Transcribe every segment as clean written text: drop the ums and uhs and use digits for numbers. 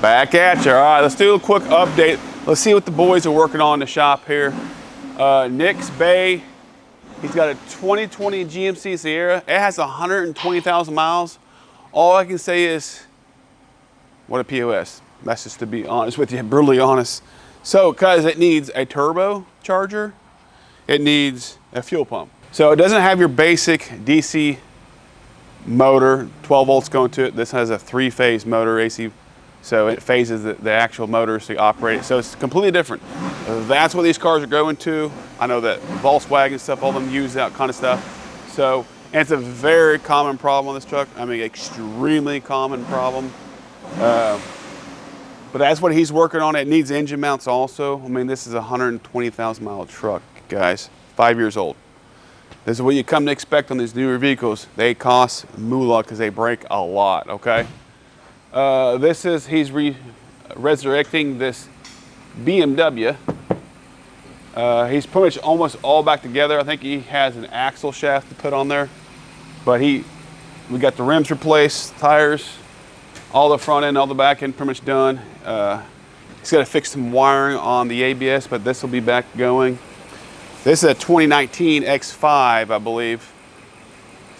Back at you. All right, let's do a quick update. Let's see what the boys are working on in the shop here. Nick's Bay, he's got a 2020 GMC Sierra. It has 120,000 miles. All I can say is, what a POS. That's just to be honest with you, brutally honest. So, because it needs a turbo charger, it needs a fuel pump. So it doesn't have your basic DC motor, 12 volts going to it. This has a 3-phase motor, AC. So it phases the actual motors to operate it. So it's completely different. That's what these cars are going to. I know that Volkswagen stuff, all of them use that kind of stuff. So, and it's a very common problem on this truck. I mean, extremely common problem. But that's what he's working on. It needs engine mounts also. I mean, this is a 120,000 mile truck, guys, 5 years old. This is what you come to expect on these newer vehicles. They cost moolah because they break a lot, okay? He's resurrecting this BMW. He's pretty much almost all back together. I think he has an axle shaft to put on there, but we got the rims replaced, tires, all the front end, all the back end pretty much done. He's got to fix some wiring on the ABS, but this will be back going. This is a 2019 X5, I believe.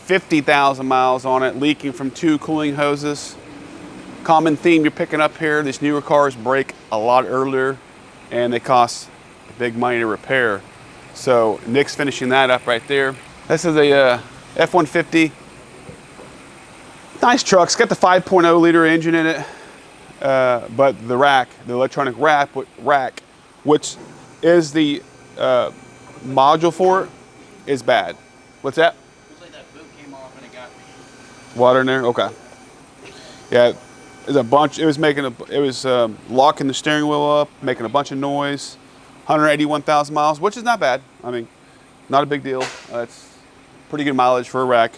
50,000 miles on it, leaking from 2 cooling hoses. Common theme you're picking up here, these newer cars break a lot earlier and they cost big money to repair. So Nick's finishing that up right there. This is a F-150. Nice truck, it's got the 5.0 liter engine in it, but the rack, the electronic rack, which is the module for it, is bad. What's that? Looks like that boot came off and it got water in there. Okay. Yeah, there's a bunch. It was locking the steering wheel up, making a bunch of noise. 181,000 miles, which is not bad. I mean, not a big deal. It's pretty good mileage for a rack.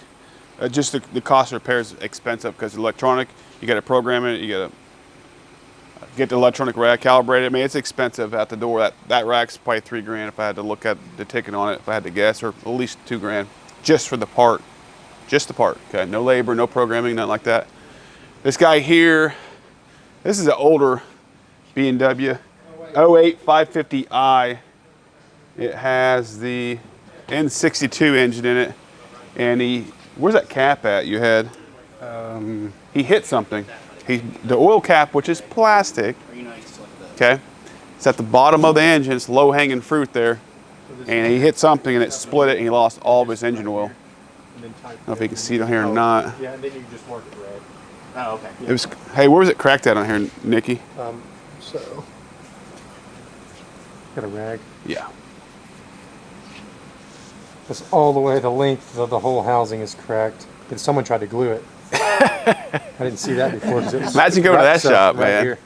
Just the cost of repair is expensive because electronic. You got to program it. You got to get the electronic rack calibrated. I mean, it's expensive at the door. That rack's probably $3 grand if I had to look at the ticket on it, if I had to guess, or at least $2 grand just for the part. Just the part. Okay, no labor, no programming, nothing like that. This guy here, this is an older BMW, 08 550i. It has the N62 engine in it, and where's that cap at you had? He hit something. The oil cap, which is plastic, okay, it's at the bottom of the engine. It's low-hanging fruit there, and he hit something and it split it, and he lost all of his engine oil. I don't know if you can see it on here or not. Yeah, and then you just mark it red. Oh, okay. It was. Hey, where was it cracked at on here, Nikki? So, got a rag. Yeah. It's all the way the length of the whole housing is cracked. And someone tried to glue it. I didn't see that before. Imagine going to that shop, right, man. Here,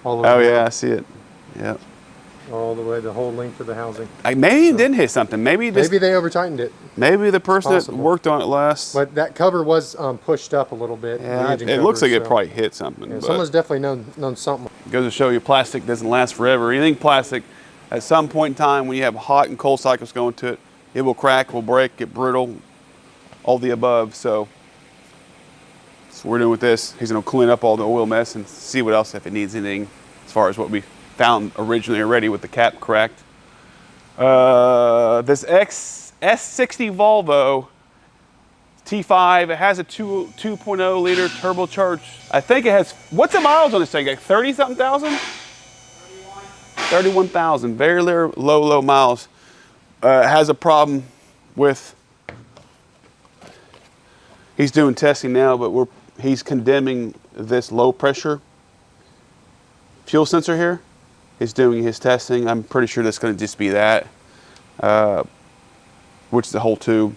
all the way down. Yeah, I see it. Yep. All the way, the whole length of the housing. Maybe it didn't hit something. Maybe they over-tightened it. Maybe the person that worked on it last. But that cover was pushed up a little bit. Yeah, it looks like it probably hit something. Yeah, someone's definitely known something. Goes to show you, plastic doesn't last forever. Anything plastic, at some point in time, when you have hot and cold cycles going to it, it will crack, will break, get brittle, all the above. So that's what we're doing with this. He's going to clean up all the oil mess and see what else, if it needs anything, as far as what we found originally already with the cap cracked. This S60 Volvo T5, it has a 2.0 liter turbocharged. I think it has, what's the miles on this thing? Like 30-something thousand? 31,000, very low miles. It has a problem with, he's doing testing now, but he's condemning this low pressure fuel sensor here. He's doing his testing. I'm pretty sure that's going to just be that, which is the whole tube.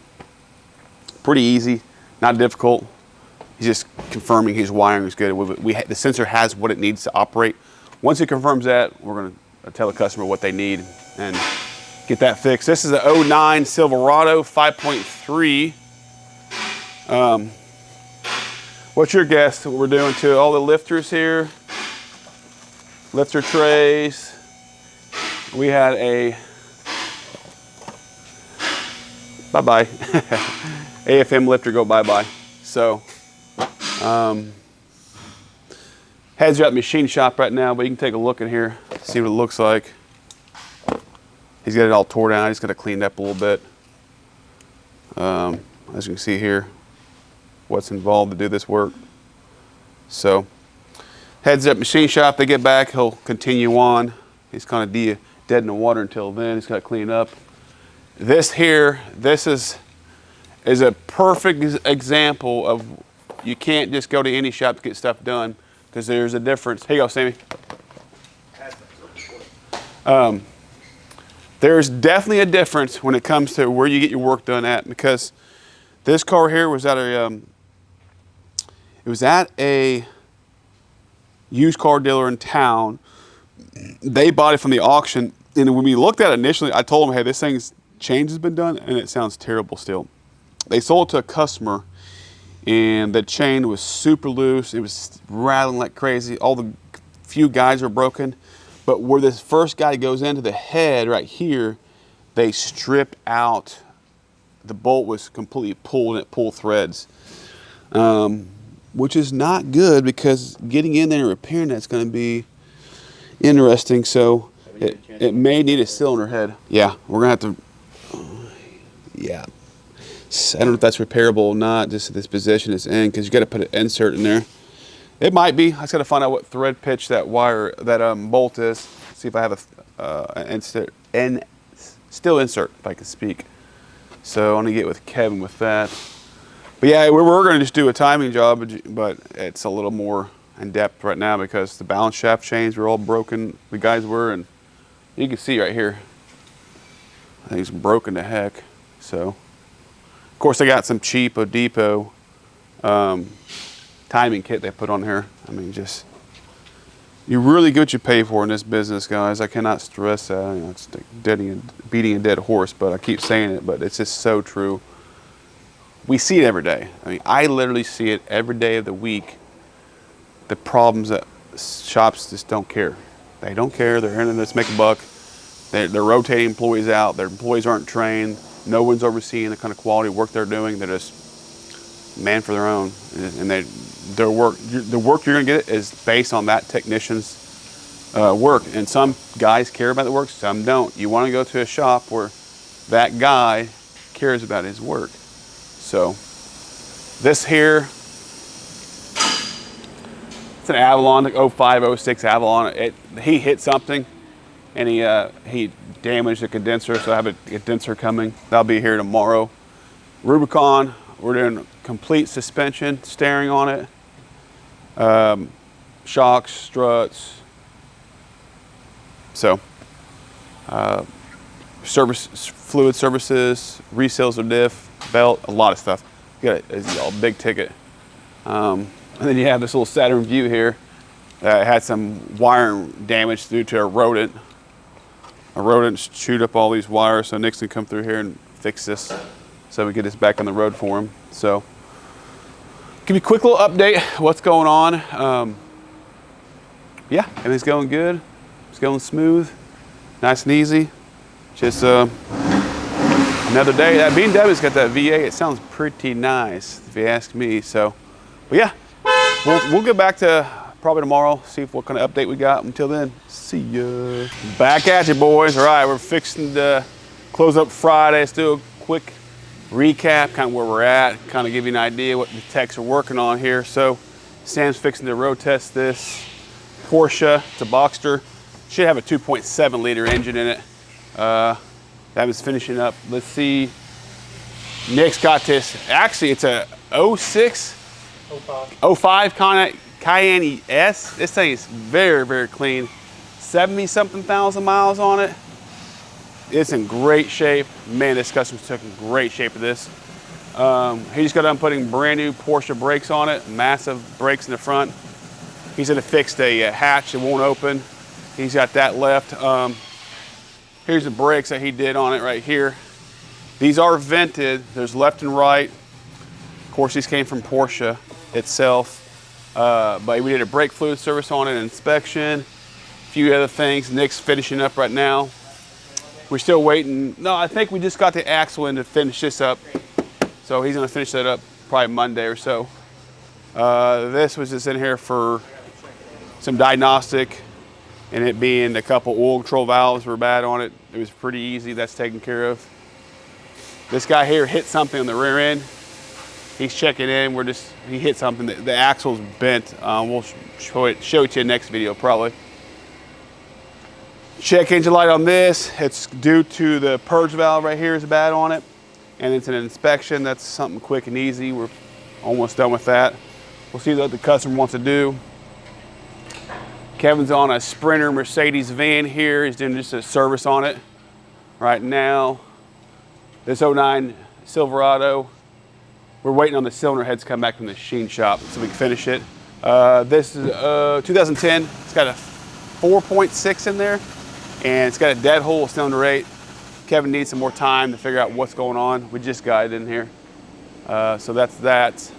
Pretty easy, not difficult. He's just confirming his wiring is good. The sensor has what it needs to operate. Once he confirms that, we're going to tell the customer what they need and get that fixed. This is an 09 Silverado 5.3. What's your guess what we're doing to all the lifters here? Lifter trays. We had a bye-bye AFM lifter go bye-bye. So Heads are at the machine shop right now, but you can take a look in here, see what it looks like. He's got it all tore down. He's got to clean it up a little bit. As you can see here, what's involved to do this work. So, heads up machine shop. They get back, he'll continue on. He's kind of dead in the water until then. He's got to clean it up. This here, this is a perfect example of you can't just go to any shop to get stuff done, because there's a difference. Here you go, Sammy. There's definitely a difference when it comes to where you get your work done at, because this car here was at a used car dealer in town. They bought it from the auction, and when we looked at it initially, I told them, hey, this thing's change has been done, and it sounds terrible still. They sold it to a customer, and the chain was super loose. It was rattling like crazy. All the few guides were broken. But where this first guide goes into the head right here, they stripped out. The bolt was completely pulled, and it pulled threads, which is not good, because getting in there and repairing that's going to be interesting. So it may need a cylinder head. Yeah, we're going to have to, yeah. I don't know if that's repairable or not, just at this position it's in, because you got to put an insert in there. It might be. I just got to find out what thread pitch that wire, that bolt is. See if I have an steel insert, if I can speak. So I'm gonna get with Kevin with that. But yeah, we're gonna just do a timing job, but it's a little more in depth right now, because the balance shaft chains were all broken. The guys were, and you can see right here, I think it's broken to heck. So, of course, I got some cheap Depot timing kit they put on here. I mean, just, you really get what you pay for in this business, guys. I cannot stress that. You know, it's like beating a dead horse, but I keep saying it, but it's just so true. We see it every day. I mean, I literally see it every day of the week. The problems that shops just don't care. They don't care. They're in it to make a buck. They're rotating employees out. Their employees aren't trained. No one's overseeing the kind of quality work they're doing. They're just man for their own, and the work you're gonna get is based on that technician's work. And some guys care about the work, some don't. You want to go to a shop where that guy cares about his work. So this here, it's an Avalon, like 05, 06 Avalon. He hit something, and he damaged the condenser, so I have a condenser coming. That'll be here tomorrow. Rubicon, we're doing complete suspension, steering on it, shocks, struts. So, fluid services, resales of diff, belt, a lot of stuff. You got it's all big ticket. And then you have this little Saturn View here that had some wiring damage due to a rodent. A rodent chewed up all these wires, so Nick's gonna come through here and fix this so we get this back on the road for him. So, give you a quick little update what's going on. Yeah, everything's going good. It's going smooth, nice and easy. Just another day. That BMW's got that V8. It sounds pretty nice, if you ask me. So, but yeah, we'll get back to probably tomorrow. See what kind of update we got. Until then, see ya. Back at you, boys. All right, we're fixing to close up Friday. Let's do a quick recap, kind of where we're at, kind of give you an idea what the techs are working on here. So, Sam's fixing to road test this Porsche. It's a Boxster. Should have a 2.7 liter engine in it. That was finishing up. Let's see. Nick's got this. Actually, it's a 06, 05 Cayenne S. This thing is very, very clean. 70-something thousand miles on it. It's in great shape. Man, this customer's taking great shape of this. He just got done putting brand new Porsche brakes on it. Massive brakes in the front. He's gonna fix a hatch that won't open. He's got that left. Here's the brakes that he did on it right here. These are vented. There's left and right. Of course, these came from Porsche itself. But we did a brake fluid service on it, inspection, a few other things. Nick's finishing up right now. We're still waiting. No, I think we just got the axle in to finish this up. So he's gonna finish that up probably Monday or so. This was just in here for some diagnostic, and it being a couple oil control valves were bad on it. It was pretty easy. That's taken care of. This guy here hit something on the rear end. He's checking in. He hit something. The axle's bent. We'll show it to you next video probably. Check engine light on this. It's due to the purge valve right here is bad on it. And it's an inspection. That's something quick and easy. We're almost done with that. We'll see what the customer wants to do. Kevin's on a Sprinter Mercedes van here. He's doing just a service on it right now. This 09 Silverado, we're waiting on the cylinder heads to come back from the machine shop so we can finish it. This is 2010. It's got a 4.6 in there, and it's got a dead hole cylinder 8. Kevin needs some more time to figure out what's going on. We just got it in here. So that's that.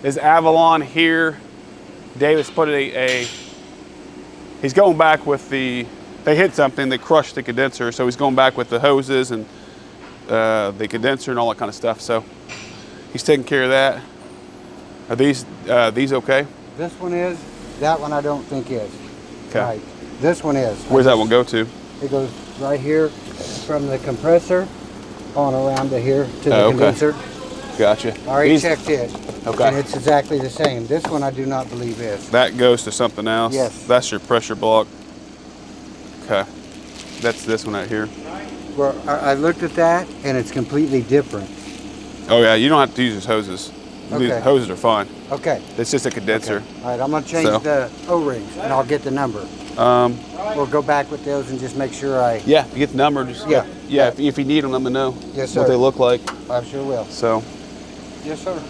This Avalon here, Davis put he's going back with they hit something, they crushed the condenser, so he's going back with the hoses and the condenser and all that kind of stuff. So he's taking care of that. Are these okay? This one is. That one I don't think is. Okay. Right. This one is. Where's that one go to? It goes right here from the compressor on around to here to the condenser. Gotcha. I already checked it. Okay. And it's exactly the same. This one I do not believe is. That goes to something else? Yes. That's your pressure block. Okay. That's this one out here. Well, I looked at that and it's completely different. Oh yeah, you don't have to use these hoses. Okay. These hoses are fine. Okay. It's just a condenser. Okay. All right, I'm going to change the O-rings and I'll get the number. We'll go back with those and just make sure Yeah, you get the number. Just, yeah. If you need them, let me know. Yes, sir. What they look like. I sure will. So. Yes, sir.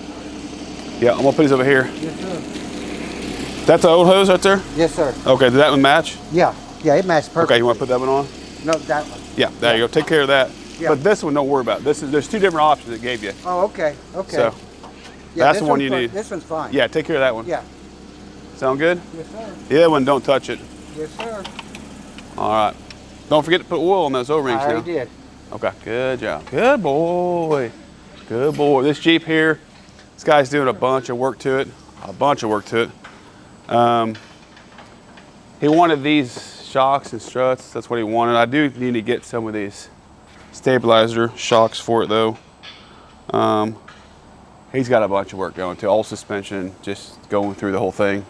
Yeah, I'm gonna put these over here. Yes, sir. That's an old hose right there? Yes, sir. Okay, did that one match? Yeah, it matched perfectly. Okay, you wanna put that one on? No, that one. Yeah, there you go. Take care of that. Yeah. But this one, don't worry about it. There's two different options it gave you. Oh, okay. So, Yeah, that's the one you need. This one's fine. Yeah, take care of that one. Yeah. Sound good? Yes, sir. The other one, don't touch it. Yes, sir. All right. Don't forget to put oil on those O-rings now. I already did. Okay, good job. Good boy. Good boy. This Jeep here, this guy's doing a bunch of work to it. He wanted these shocks and struts. That's what he wanted. I do need to get some of these stabilizer shocks for it though. He's got a bunch of work going to all suspension, just going through the whole thing.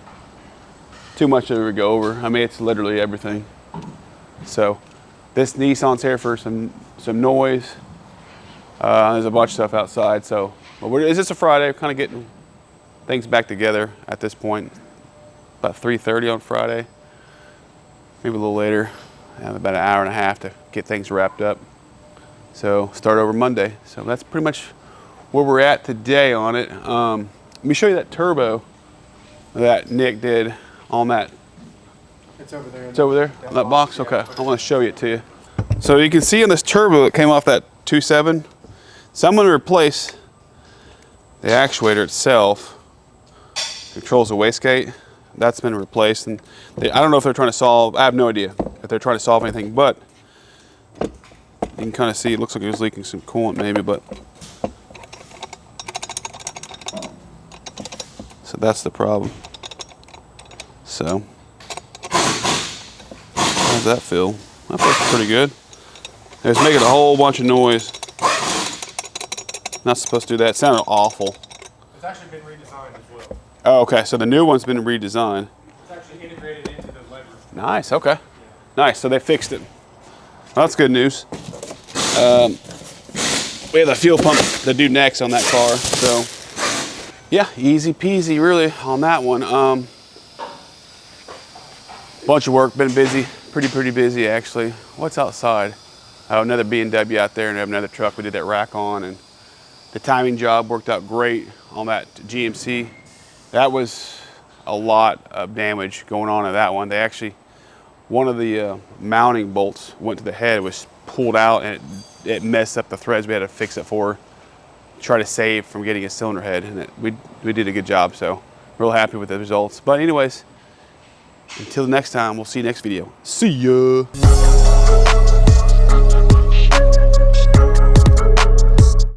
Too much to go over. I mean, it's literally everything. So this Nissan's here for some noise. There's a bunch of stuff outside. So it's just a Friday. We're kind of getting things back together at this point. About 3:30 on Friday, maybe a little later. I have about an hour and a half to get things wrapped up. So start over Monday. So that's pretty much where we're at today on it. Let me show you that turbo that Nick did on that. It's over there. It's over there on that box? Okay, I want to show you to you. So you can see on this turbo that came off that 2.7, so I'm going to replace the actuator itself. Controls the wastegate. That's been replaced, and I don't know if they're trying to solve, I have no idea if they're trying to solve anything, but you can kind of see it looks like it was leaking some coolant maybe, but so that's the problem. So how does that feel? That feels pretty good. It's making a whole bunch of noise. Not supposed to do that. It sounded awful. It's actually been redesigned as well. Oh, okay. So the new one's been redesigned. It's actually integrated into the lever. Nice. Okay. Nice. So they fixed it. Well, that's good news. We have the fuel pump to do next on that car. So yeah, easy peasy really on that one. Bunch of work. Been busy. Pretty busy actually. What's outside? Oh, another B&W out there, and I have another truck we did that rack on, and the timing job worked out great on that GMC. That was a lot of damage going on in that one. They actually, one of the mounting bolts went to the head, it was pulled out, and it messed up the threads we had to fix it for, try to save from getting a cylinder head, and we did a good job, so real happy with the results. But anyways, until the next time, we'll see you next video. See ya.